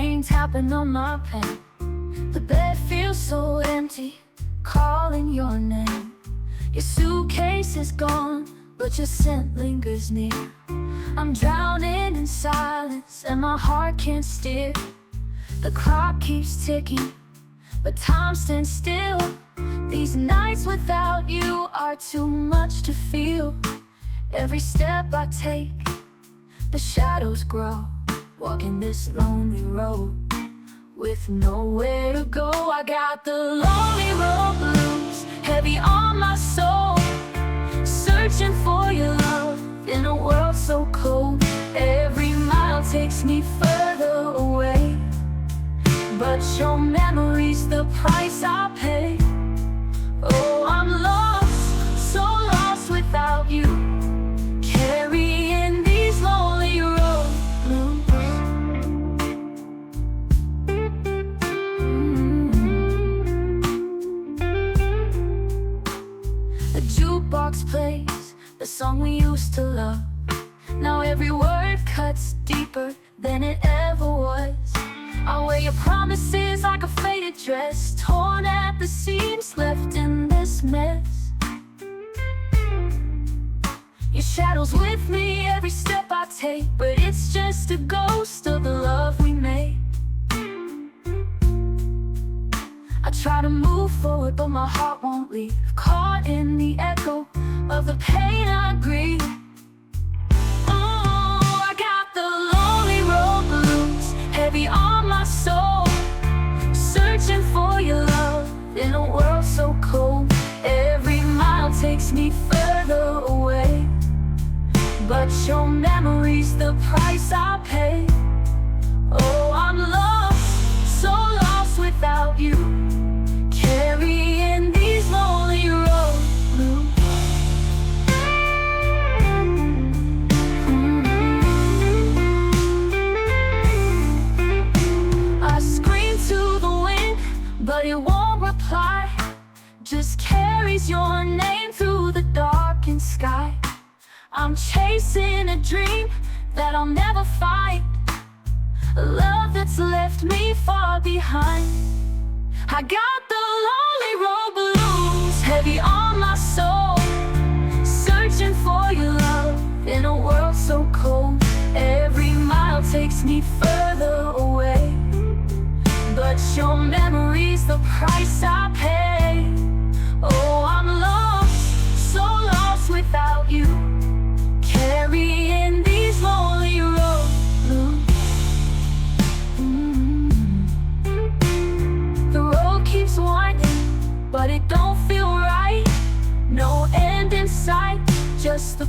rain tapping on my pane. The bed feels so empty, calling your name. Your suitcase is gone, but your scent lingers near. I'm drowning in silence and my heart can't steer. The clock keeps ticking, but time stands still. These nights without you are too much to feel. Every step I take, the shadows grow. Walking this lonely road with nowhere to go. I got the lonely road blues heavy on my soul, searching for your love in a world so cold. Every mile takes me further away, but your memory's the price I pay. Oh, I'm lost, so lost without you, carrying these lonely road blues. The jukebox plays the song we used to love. Now every word cuts deeper than it ever was. I wear your promises like a faded dress, torn at the seams, left in this mess. Your shadow's with me every step I take, but it's just a ghost of the love we made. I try to move forward, but my heart won't leave, caught in the echo of the pain I grieve. Heavy on my soul, searching for your love in a world so cold. Every mile takes me further away, but your memory's the price I pay. Oh, I'm lost, so lost without you, carrying these lonely road blues. But it won't reply, just carries your name through the darkened sky. I'm chasing a dream that I'll never find, a love that's left me far behind. I got the lonely road blues heavy on my soul, searching for your love in a world so cold. Every mile takes me further away, but your memory's the price I pay. Oh, I'm lost, so lost without you, carrying these lonely road blues. The road keeps winding, but it don't feel right. No end in sight, just the